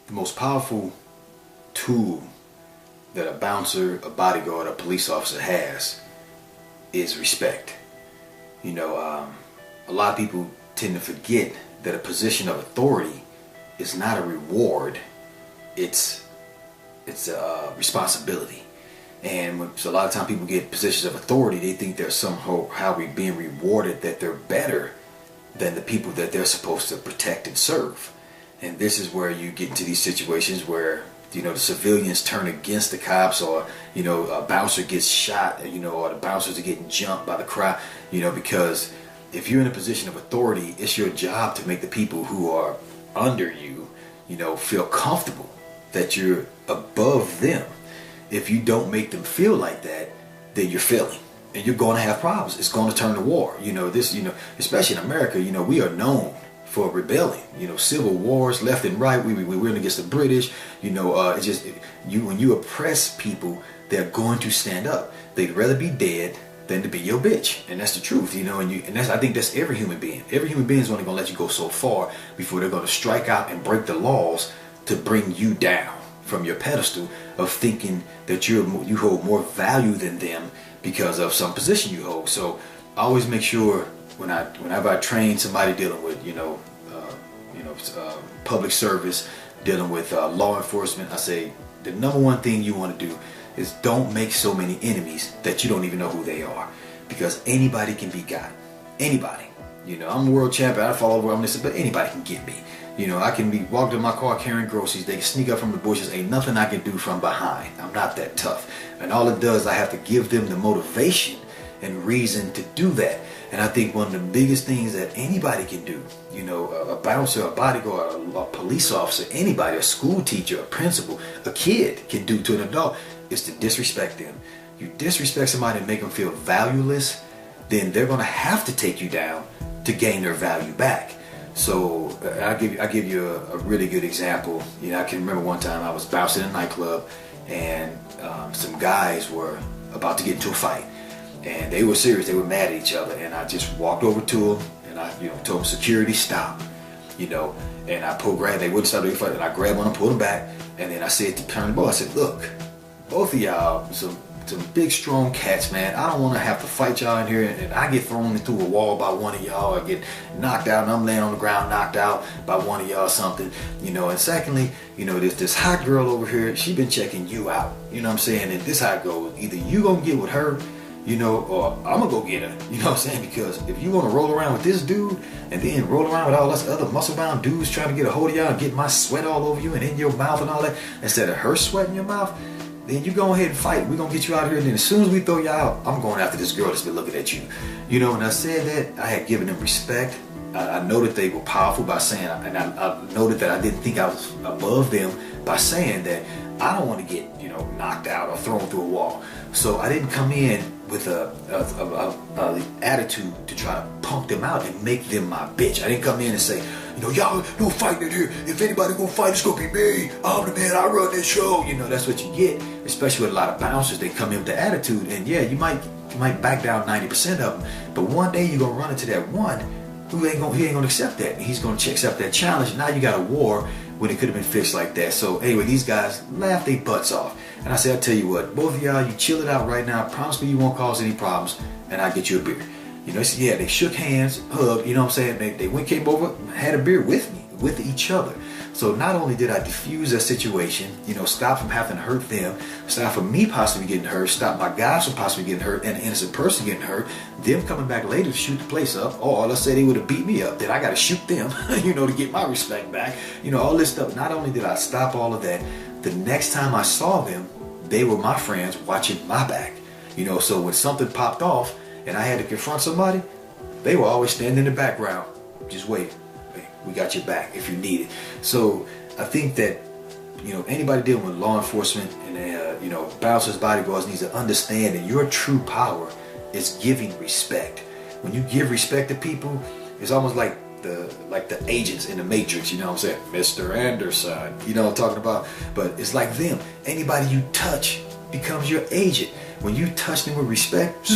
the most powerful tool that a bouncer, a bodyguard, a police officer has is respect. You know, a lot of people tend to forget that a position of authority is not a reward. It's a responsibility. And so a lot of times people get positions of authority, they think they're somehow being rewarded, that they're better than the people that they're supposed to protect and serve. And this is where you get into these situations where, you know, the civilians turn against the cops, or, you know, a bouncer gets shot, you know, or the bouncers are getting jumped by the crowd, you know, because if you're in a position of authority, it's your job to make the people who are under you, you know, feel comfortable that you're above them. If you don't make them feel like that, then you're failing, and you're going to have problems. It's going to turn to war. You know, this, you know, especially in America, you know, we are known for rebelling. You know, civil wars left and right. We went against the British. You know, it's just when you oppress people, they're going to stand up. They'd rather be dead than to be your bitch, and that's the truth. You know, and I think that's every human being. Every human being is only going to let you go so far before they're going to strike out and break the laws to bring you down from your pedestal of thinking that you hold more value than them because of some position you hold. So I always make sure whenever I train somebody dealing with public service, dealing with law enforcement, I say the number one thing you want to do is don't make so many enemies that you don't even know who they are, because anybody can be got. Anybody. You know, I'm a world champion. I fall over. But anybody can get me. You know, I can be walked in my car carrying groceries. They can sneak up from the bushes. Ain't nothing I can do from behind. I'm not that tough. And all it does, I have to give them the motivation and reason to do that. And I think one of the biggest things that anybody can do, you know, a bouncer, a bodyguard, a police officer, anybody, a school teacher, a principal, a kid can do to an adult, is to disrespect them. You disrespect somebody and make them feel valueless, then they're going to have to take you down to gain their value back. So I give you a really good example. You know, I can remember one time I was bouncing in a nightclub, and some guys were about to get into a fight, and they were serious. They were mad at each other, and I just walked over to them, and I, you know, told them, security, stop. You know, and I they wouldn't stop the fight, and I grabbed one and pulled them back, and then I said to Colonel Bo, I said, look, both of y'all, some big strong cats, man. I don't want to have to fight y'all in here, and I get thrown into a wall by one of y'all, I get knocked out, and I'm laying on the ground knocked out by one of y'all or something, you know. And secondly, you know, this hot girl over here, she been checking you out, you know what I'm saying? And this how it goes. Either you gonna get with her, you know, or I'm gonna go get her, you know what I'm saying? Because if you want to roll around with this dude and then roll around with all us other muscle-bound dudes trying to get a hold of y'all and get my sweat all over you and in your mouth and all that, instead of her sweat in your mouth, then you go ahead and fight. We're going to get you out of here. And then as soon as we throw you out, I'm going after this girl that's been looking at you. You know, and I said that, I had given them respect. I know that they were powerful by saying, and I noted that I didn't think I was above them by saying that I don't want to get, you know, knocked out or thrown through a wall. So I didn't come in with a attitude to try to punk them out and make them my bitch. I didn't come in and say, you know, y'all no fighting in here. If anybody gonna fight, it's gonna be me. I'm the man. I run this show. You know, that's what you get. Especially with a lot of bouncers, they come in with the attitude, and yeah, you might back down 90% of them. But one day you're gonna run into that one who he ain't gonna accept that. He's gonna accept that challenge. Now you got a war when it could have been fixed like that. So anyway, these guys laughed their butts off, and I said, I'll tell you what, both of y'all, you chill it out right now. Promise me you won't cause any problems, and I'll get you a beer. You know, yeah, they shook hands, hugged, you know what I'm saying? They came over, had a beer with me, with each other. So not only did I diffuse that situation, you know, stop from having to hurt them, stop from me possibly getting hurt, stop my guys from possibly getting hurt, and an innocent person getting hurt, them coming back later to shoot the place up, or let's say they would have beat me up, then I got to shoot them, you know, to get my respect back. You know, all this stuff. Not only did I stop all of that, the next time I saw them, they were my friends watching my back. You know, so when something popped off, and I had to confront somebody, they were always standing in the background, just waiting. Hey, we got your back if you need it. So I think that, you know, anybody dealing with law enforcement and you know, bouncers, bodyguards needs to understand that your true power is giving respect. When you give respect to people, it's almost like the agents in the Matrix. You know what I'm saying? Mr. Anderson. You know what I'm talking about? But it's like them. Anybody you touch becomes your agent. When you touch them with respect,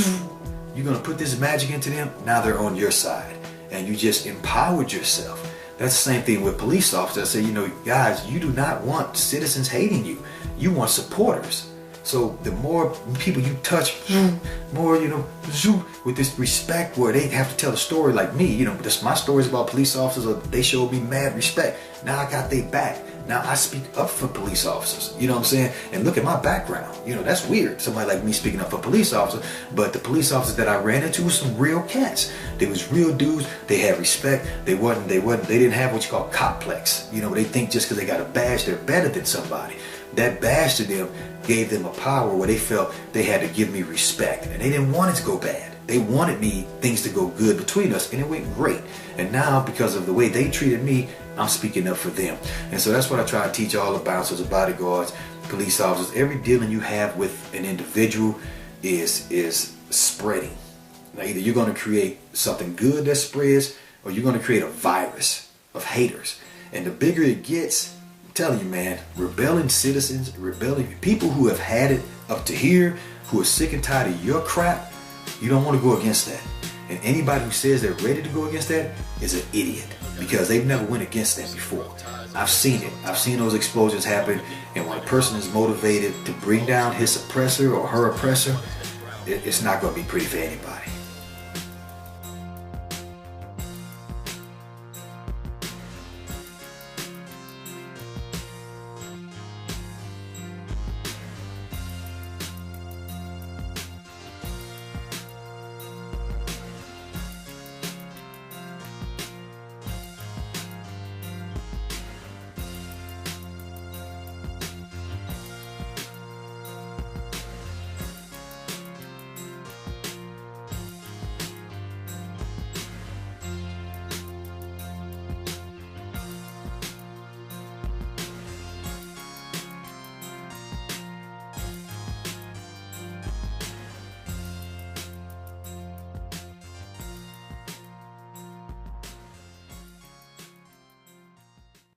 you're going to put this magic into them. Now they're on your side. And you just empowered yourself. That's the same thing with police officers. I say, you know, guys, you do not want citizens hating you. You want supporters. So the more people you touch, more, you know, with this respect, where they have to tell a story like me, you know, my stories about police officers, or they showed me mad respect. Now I got their back. Now I speak up for police officers. You know what I'm saying? And look at my background. You know, that's weird. Somebody like me speaking up for police officers. But the police officers that I ran into were some real cats. They was real dudes. They had respect. They didn't have what you call coplex. You know, they think just because they got a badge, they're better than somebody. That badge to them gave them a power where they felt they had to give me respect. And they didn't want it to go bad. They wanted things to go good between us, and it went great. And now, because of the way they treated me, I'm speaking up for them. And so that's what I try to teach all the bouncers, the bodyguards, police officers. Every dealing you have with an individual is spreading. Now, either you're going to create something good that spreads, or you're going to create a virus of haters. And the bigger it gets, I'm telling you, man, rebelling citizens, rebelling people who have had it up to here, who are sick and tired of your crap, you don't want to go against that. And anybody who says they're ready to go against that is an idiot, because they've never went against that before. I've seen it. I've seen those explosions happen, and when a person is motivated to bring down his oppressor or her oppressor, it's not going to be pretty for anybody.